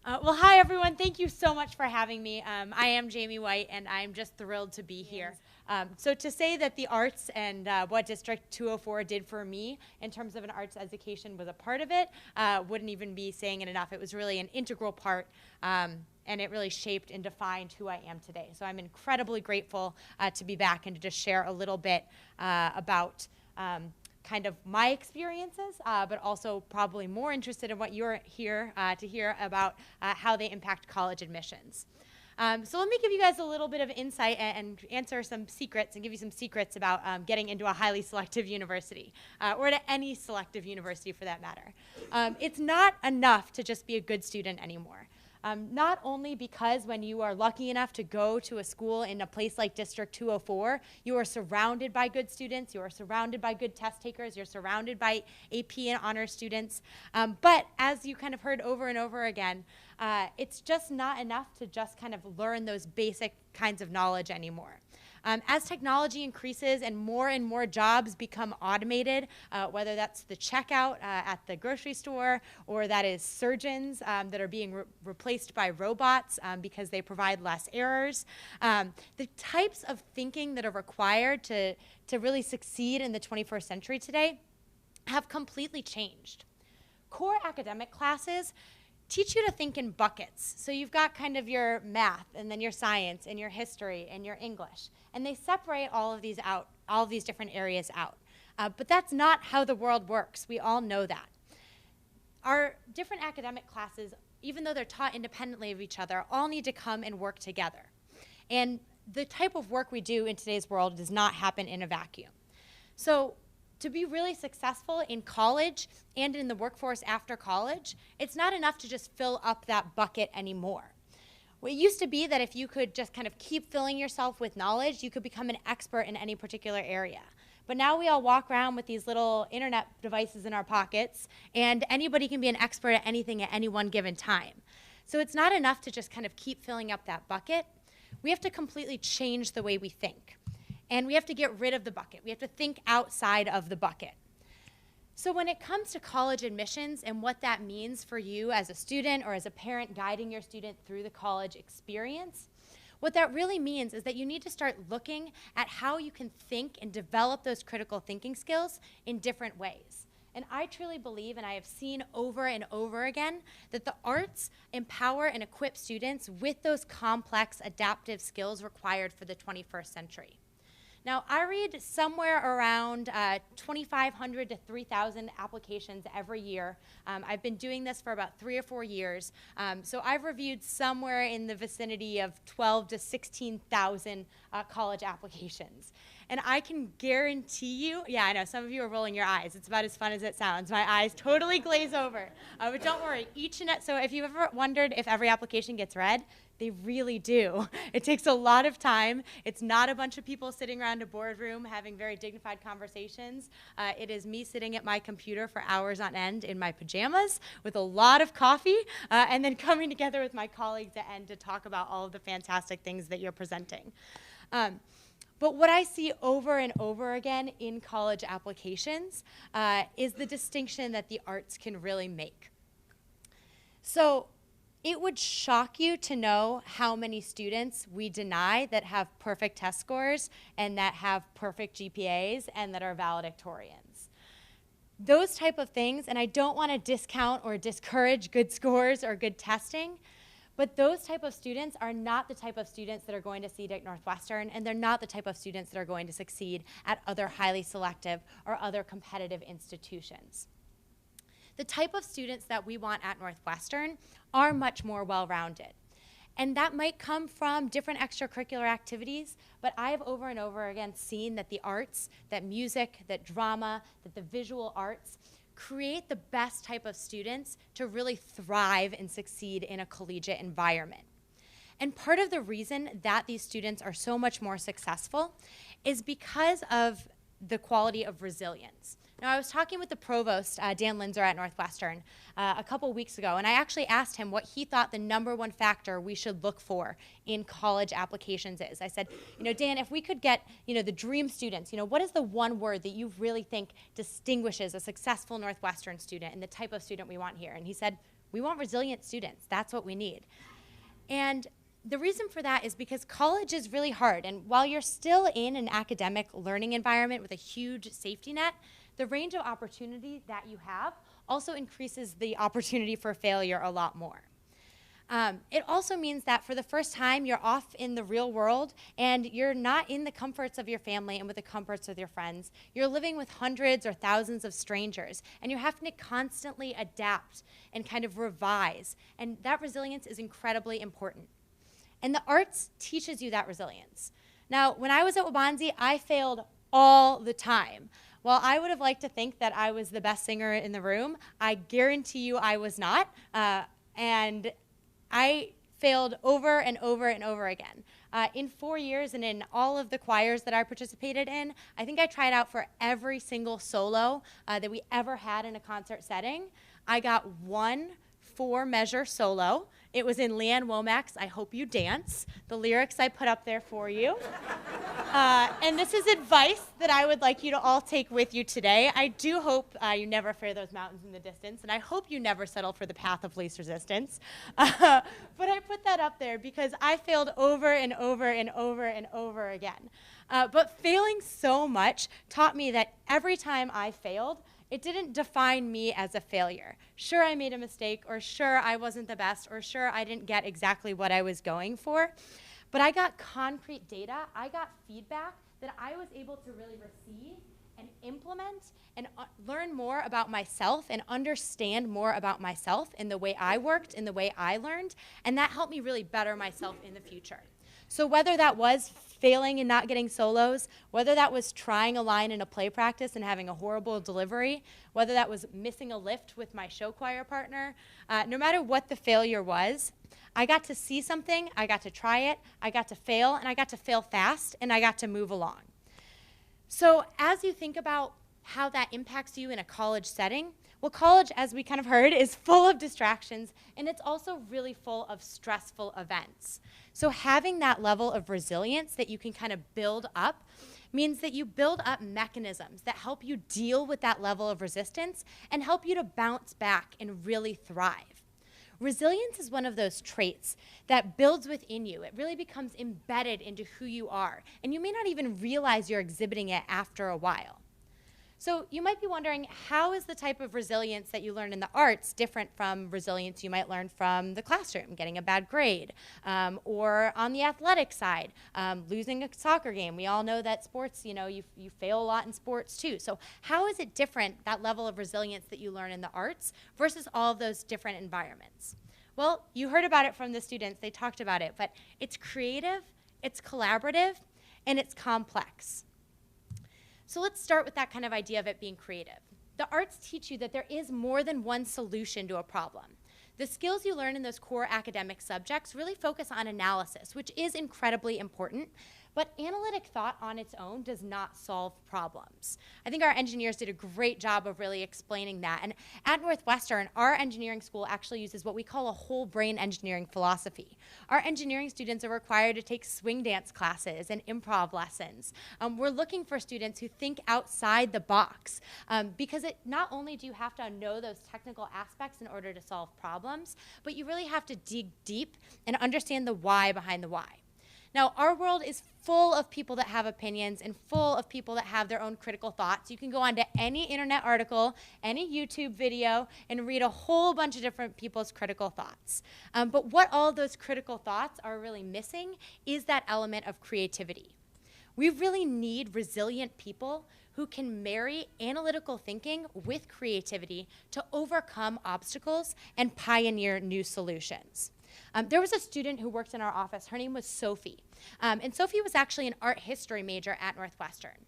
Well, hi, everyone. Thank you so much for having me. I am Jamie White, and I'm just thrilled to be here. So to say that the arts and what District 204 did for me in terms of an arts education was a part of it wouldn't even be saying it enough. It was really an integral part, and it really shaped and defined who I am today. So I'm incredibly grateful to be back and to just share a little bit about kind of my experiences, but also probably more interested in what you're here to hear about how they impact college admissions. So let me give you guys a little bit of insight and answer some secrets and give you some secrets about getting into a highly selective university, or to any selective university for that matter. It's not enough to just be a good student anymore. Not only because when you are lucky enough to go to a school in a place like District 204, you are surrounded by good students, you are surrounded by good test takers, you're surrounded by AP and honor students, but as you kind of heard over and over again, it's just not enough to just kind of learn those basic kinds of knowledge anymore. As technology increases and more jobs become automated, whether that's the checkout at the grocery store or that is surgeons that are being replaced by robots because they provide less errors, the types of thinking that are required to really succeed in the 21st century today have completely changed. Core academic classes teach you to think in buckets. So you've got kind of your math and then your science and your history and your English. And they separate all of these out, all of these different areas out. But that's not how the world works. We all know that. Our different academic classes, even though they're taught independently of each other, all need to come and work together. And the type of work we do in today's world does not happen in a vacuum. So to be really successful in college and in the workforce after college, it's not enough to just fill up that bucket anymore. Well, it used to be that if you could just kind of keep filling yourself with knowledge, you could become an expert in any particular area. But now we all walk around with these little internet devices in our pockets, and anybody can be an expert at anything at any one given time. So it's not enough to just kind of keep filling up that bucket. We have to completely change the way we think. And we have to get rid of the bucket. We have to think outside of the bucket. So when it comes to college admissions and what that means for you as a student or as a parent guiding your student through the college experience, what that really means is that you need to start looking at how you can think and develop those critical thinking skills in different ways. And I truly believe, and I have seen over and over again, that the arts empower and equip students with those complex adaptive skills required for the 21st century. Now, I read somewhere around 2,500 to 3,000 applications every year. I've been doing this for about 3 or 4 years. So I've reviewed somewhere in the vicinity of 12 to 16,000 college applications. And I can guarantee you, yeah, I know, some of you are rolling your eyes. It's about as fun as it sounds. My eyes totally glaze over. But don't worry, so if you've ever wondered if every application gets read, they really do. It takes a lot of time. It's not a bunch of people sitting around a boardroom having very dignified conversations. It is me sitting at my computer for hours on end in my pajamas with a lot of coffee, and then coming together with my colleagues at end to talk about all of the fantastic things that you're presenting. But what I see over and over again in college applications is the distinction that the arts can really make. So it would shock you to know how many students we deny that have perfect test scores and that have perfect GPAs and that are valedictorians. Those type of things, and I don't want to discount or discourage good scores or good testing, but those type of students are not the type of students that are going to succeed at Northwestern, and they're not the type of students that are going to succeed at other highly selective or other competitive institutions. The type of students that we want at Northwestern are much more well-rounded. And that might come from different extracurricular activities, but I have over and over again seen that the arts, that music, that drama, that the visual arts create the best type of students to really thrive and succeed in a collegiate environment. And part of the reason that these students are so much more successful is because of the quality of resilience. Now, I was talking with the provost, Dan Linzer at Northwestern, a couple weeks ago, and I actually asked him what he thought the #1 factor we should look for in college applications is. I said, Dan, if we could get, the dream students, what is the one word that you really think distinguishes a successful Northwestern student and the type of student we want here? And he said, We want resilient students. That's what we need. And the reason for that is because college is really hard. And while you're still in an academic learning environment with a huge safety net, the range of opportunity that you have also increases the opportunity for failure a lot more. It also means that for the first time, you're off in the real world and you're not in the comforts of your family and with the comforts of your friends. You're living with hundreds or thousands of strangers, and you're having to constantly adapt and kind of revise. And that resilience is incredibly important. And the arts teaches you that resilience. Now, when I was at Waubonsie, I failed all the time. While I would have liked to think that I was the best singer in the room, I guarantee you I was not. And I failed over and over and over again. In 4 years and in all of the choirs that I participated in, I think I tried out for every single solo that we ever had in a concert setting. I got one 4-measure solo. It was in Leanne Womack's I Hope You Dance. The lyrics I put up there for you. And this is advice that I would like you to all take with you today. I do hope you never fear those mountains in the distance, and I hope you never settle for the path of least resistance. But I put that up there because I failed over and over and over and over again. But failing so much taught me that every time I failed, it didn't define me as a failure. Sure, I made a mistake, or sure, I wasn't the best, or sure, I didn't get exactly what I was going for. But I got concrete data, I got feedback that I was able to really receive and implement and learn more about myself and understand more about myself in the way I worked, in the way I learned, and that helped me really better myself in the future. So whether that was failing and not getting solos, whether that was trying a line in a play practice and having a horrible delivery, whether that was missing a lift with my show choir partner, no matter what the failure was, I got to see something, I got to try it, I got to fail, and I got to fail fast, and I got to move along. So as you think about how that impacts you in a college setting, well, college, as we kind of heard, is full of distractions, and it's also really full of stressful events. So having that level of resilience that you can kind of build up means that you build up mechanisms that help you deal with that level of resistance and help you to bounce back and really thrive. Resilience is one of those traits that builds within you. It really becomes embedded into who you are, and you may not even realize you're exhibiting it after a while. So you might be wondering, how is the type of resilience that you learn in the arts different from resilience you might learn from the classroom, getting a bad grade, or on the athletic side, losing a soccer game? We all know that sports, you fail a lot in sports too. So how is it different, that level of resilience that you learn in the arts versus all of those different environments? Well, you heard about it from the students. They talked about it, but it's creative, it's collaborative, and it's complex. So let's start with that kind of idea of it being creative. The arts teach you that there is more than one solution to a problem. The skills you learn in those core academic subjects really focus on analysis, which is incredibly important, but analytic thought on its own does not solve problems. I think our engineers did a great job of really explaining that. And at Northwestern, our engineering school actually uses what we call a whole brain engineering philosophy. Our engineering students are required to take swing dance classes and improv lessons. We're looking for students who think outside the box because not only do you have to know those technical aspects in order to solve problems, but you really have to dig deep and understand the why behind the why. Now, our world is full of people that have opinions and full of people that have their own critical thoughts. You can go onto any internet article, any YouTube video, and read a whole bunch of different people's critical thoughts. But what all of those critical thoughts are really missing is that element of creativity. We really need resilient people who can marry analytical thinking with creativity to overcome obstacles and pioneer new solutions. There was a student who worked in our office. Her name was Sophie. And Sophie was actually an art history major at Northwestern.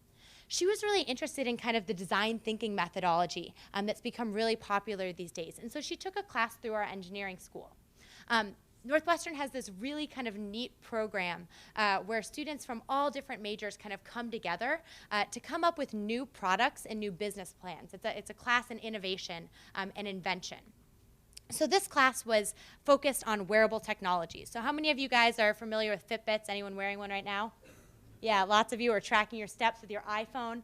She was really interested in kind of the design thinking methodology that's become really popular these days. And so she took a class through our engineering school. Northwestern has this really kind of neat program where students from all different majors kind of come together to come up with new products and new business plans. It's a class in innovation and invention. So this class was focused on wearable technologies. So how many of you guys are familiar with Fitbits? Anyone wearing one right now? Yeah, lots of you are tracking your steps with your iPhone.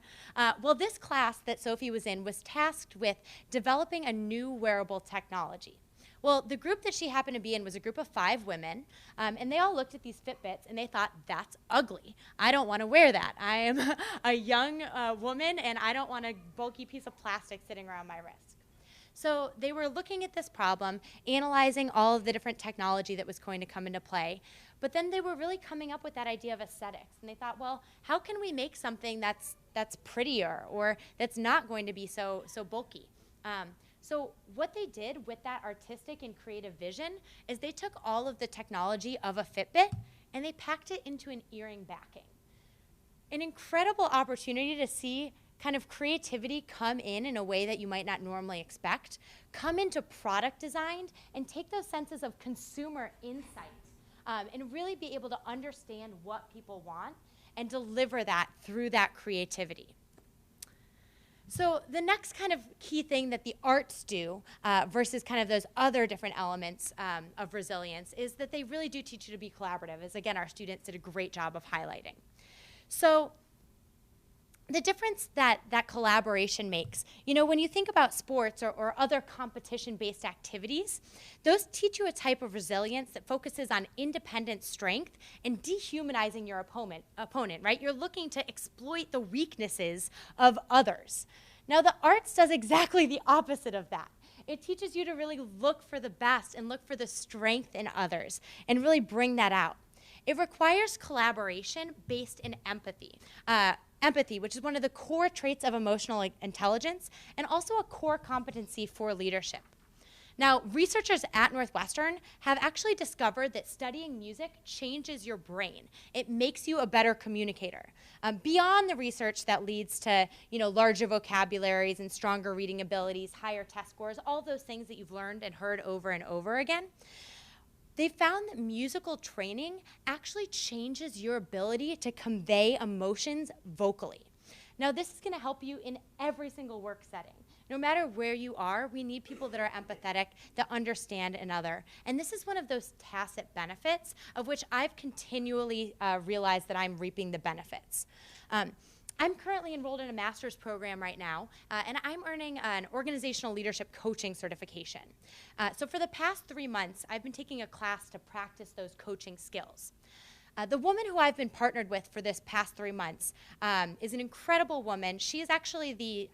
Well, this class that Sophie was in was tasked with developing a new wearable technology. Well, the group that she happened to be in was a group of 5 women, and they all looked at these Fitbits and they thought, that's ugly. I don't want to wear that. I am a young woman and I don't want a bulky piece of plastic sitting around my wrist. So they were looking at this problem, analyzing all of the different technology that was going to come into play, but then they were really coming up with that idea of aesthetics. And they thought, well, how can we make something that's prettier or that's not going to be so bulky? So what they did with that artistic and creative vision is they took all of the technology of a Fitbit and they packed it into an earring backing. An incredible opportunity to see kind of creativity come in a way that you might not normally expect, come into product design, and take those senses of consumer insight and really be able to understand what people want and deliver that through that creativity. So the next kind of key thing that the arts do versus kind of those other different elements of resilience is that they really do teach you to be collaborative, as again, our students did a great job of highlighting. So the difference that collaboration makes, you know, when you think about sports or other competition-based activities, those teach you a type of resilience that focuses on independent strength and dehumanizing your opponent, right? You're looking to exploit the weaknesses of others. Now, the arts does exactly the opposite of that. It teaches you to really look for the best and look for the strength in others and really bring that out. It requires collaboration based in empathy. Empathy, which is one of the core traits of emotional intelligence and also a core competency for leadership. Now, researchers at Northwestern have actually discovered that studying music changes your brain. It makes you a better communicator. Beyond the research that leads to, you know, larger vocabularies and stronger reading abilities, higher test scores, all those things that you've learned and heard over and over again, they found that musical training actually changes your ability to convey emotions vocally. Now, this is going to help you in every single work setting. No matter where you are, we need people that are empathetic, that understand another. And this is one of those tacit benefits of which I've continually realized that I'm reaping the benefits. I'm currently enrolled in a master's program right now, and I'm earning an organizational leadership coaching certification. So for the past 3 months, I've been taking a class to practice those coaching skills. The woman who I've been partnered with for this past 3 months is an incredible woman. She is actually the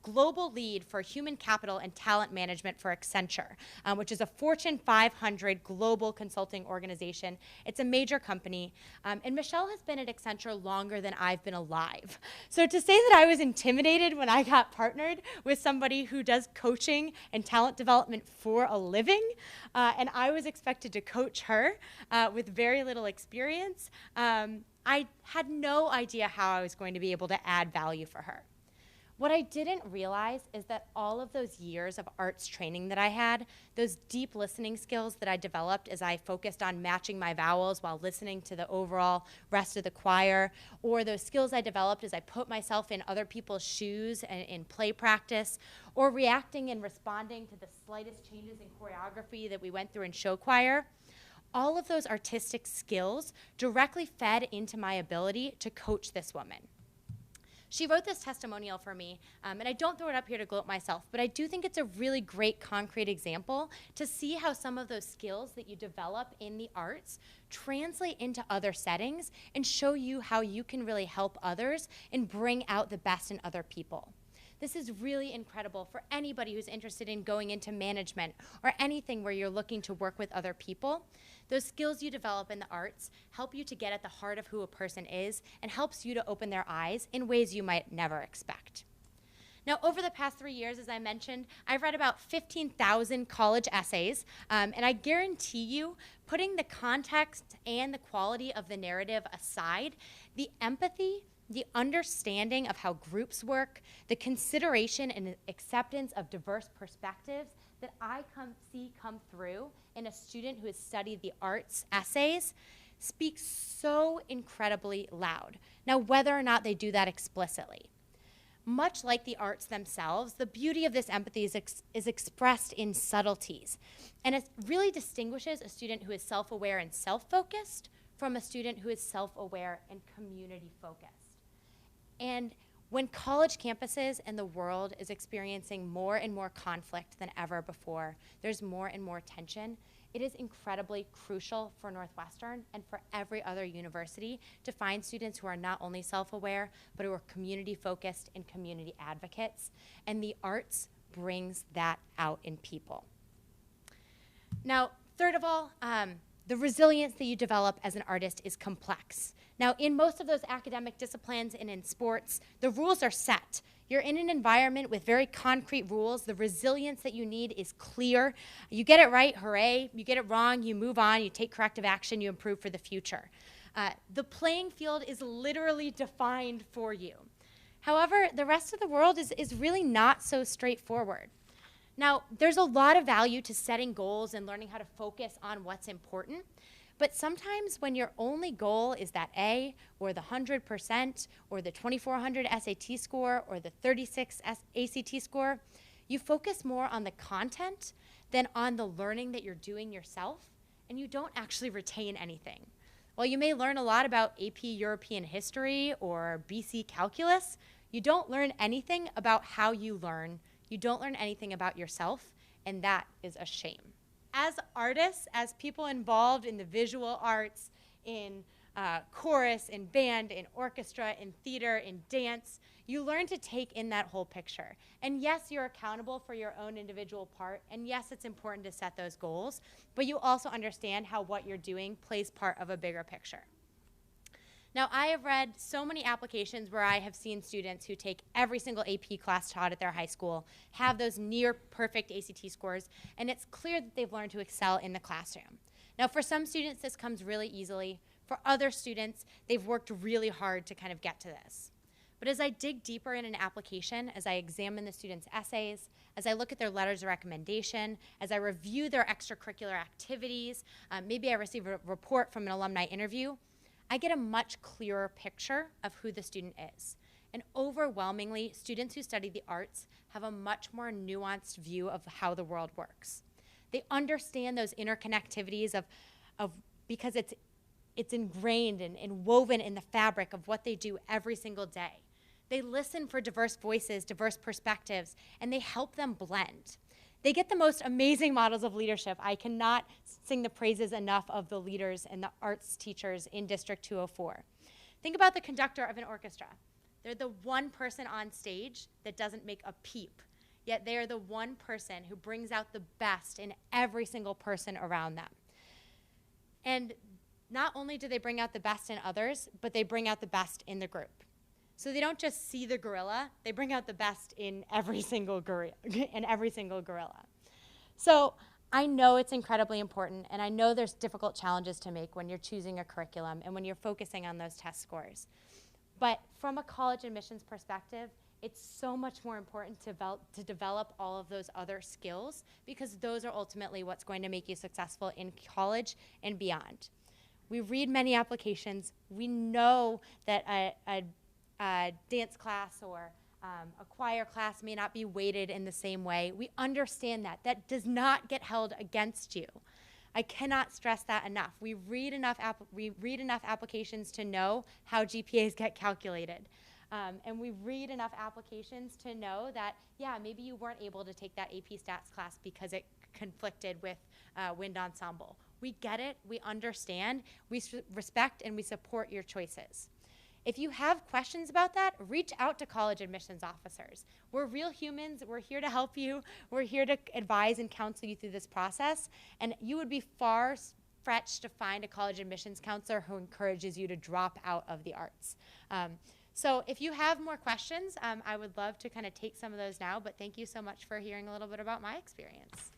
global lead for human capital and talent management for Accenture, which is a Fortune 500 global consulting organization. It's a major company. And Michelle has been at Accenture longer than I've been alive. So to say that I was intimidated when I got partnered with somebody who does coaching and talent development for a living, and I was expected to coach her with very little experience, I had no idea how I was going to be able to add value for her. What I didn't realize is that all of those years of arts training that I had, those deep listening skills that I developed as I focused on matching my vowels while listening to the overall rest of the choir, or those skills I developed as I put myself in other people's shoes and in play practice, or reacting and responding to the slightest changes in choreography that we went through in show choir, all of those artistic skills directly fed into my ability to coach this woman. She wrote this testimonial for me, and I don't throw it up here to gloat myself, but I do think it's a really great concrete example to see how some of those skills that you develop in the arts translate into other settings and show you how you can really help others and bring out the best in other people. This is really incredible for anybody who's interested in going into management or anything where you're looking to work with other people. Those skills you develop in the arts help you to get at the heart of who a person is and helps you to open their eyes in ways you might never expect. Now, over the past 3 years, as I mentioned, I've read about 15,000 college essays, and I guarantee you, putting the context and the quality of the narrative aside, the empathy, the understanding of how groups work, the consideration and acceptance of diverse perspectives that I see come through in a student who has studied the arts essays speaks so incredibly loud. Now, whether or not they do that explicitly. Much like the arts themselves, the beauty of this empathy is expressed in subtleties. And it really distinguishes a student who is self-aware and self-focused from a student who is self-aware and community-focused. And When college campuses and the world is experiencing more and more conflict than ever before, there's more and more tension, it is incredibly crucial for Northwestern and for every other university to find students who are not only self-aware, but who are community-focused and community advocates. And the arts brings that out in people. Now, third of all, the resilience that you develop as an artist is complex. Now, in most of those academic disciplines and in sports, the rules are set. You're in an environment with very concrete rules. The resilience that you need is clear. You get it right, hooray. You get it wrong, you move on, you take corrective action, you improve for the future. The playing field is literally defined for you. However, the rest of the world is really not so straightforward. Now, there's a lot of value to setting goals and learning how to focus on what's important. But sometimes when your only goal is that A, or the 100%, or the 2400 SAT score, or the 36 ACT score, you focus more on the content than on the learning that you're doing yourself, and you don't actually retain anything. While you may learn a lot about AP European history or BC calculus, you don't learn anything about how you learn. You don't learn anything about yourself, and that is a shame. As artists, as people involved in the visual arts, in chorus, in band, in orchestra, in theater, in dance, you learn to take in that whole picture. And yes, you're accountable for your own individual part, and yes, it's important to set those goals, but you also understand how what you're doing plays part of a bigger picture. Now, I have read so many applications where I have seen students who take every single AP class taught at their high school, have those near perfect ACT scores, and it's clear that they've learned to excel in the classroom. Now, for some students, this comes really easily. For other students, they've worked really hard to kind of get to this. But as I dig deeper in an application, as I examine the students' essays, as I look at their letters of recommendation, as I review their extracurricular activities, maybe I receive a report from an alumni interview, I get a much clearer picture of who the student is. And overwhelmingly, students who study the arts have a much more nuanced view of how the world works. They understand those interconnectivities of because it's ingrained and woven in the fabric of what they do every single day. They listen for diverse voices, diverse perspectives, and they help them blend. They get the most amazing models of leadership. I cannot sing the praises enough of the leaders and the arts teachers in District 204. Think about the conductor of an orchestra. They're the one person on stage that doesn't make a peep, yet they are the one person who brings out the best in every single person around them. And not only do they bring out the best in others, but they bring out the best in the group. So they don't just see the gorilla, they bring out the best in every single gorilla. So I know it's incredibly important, and I know there's difficult challenges to make when you're choosing a curriculum and when you're focusing on those test scores. But from a college admissions perspective, it's so much more important to develop all of those other skills, because those are ultimately what's going to make you successful in college and beyond. We read many applications. We know that a dance class or a choir class may not be weighted in the same way. We understand that. That does not get held against you. I cannot stress that enough. We read enough applications to know how GPAs get calculated. And we read enough applications to know that, yeah, maybe you weren't able to take that AP Stats class because it conflicted with wind ensemble. We get it, we understand, we respect and we support your choices. If you have questions about that, reach out to college admissions officers. We're real humans, we're here to help you, we're here to advise and counsel you through this process, and you would be far fetched to find a college admissions counselor who encourages you to drop out of the arts. So if you have more questions, I would love to kind of take some of those now, but thank you so much for hearing a little bit about my experience.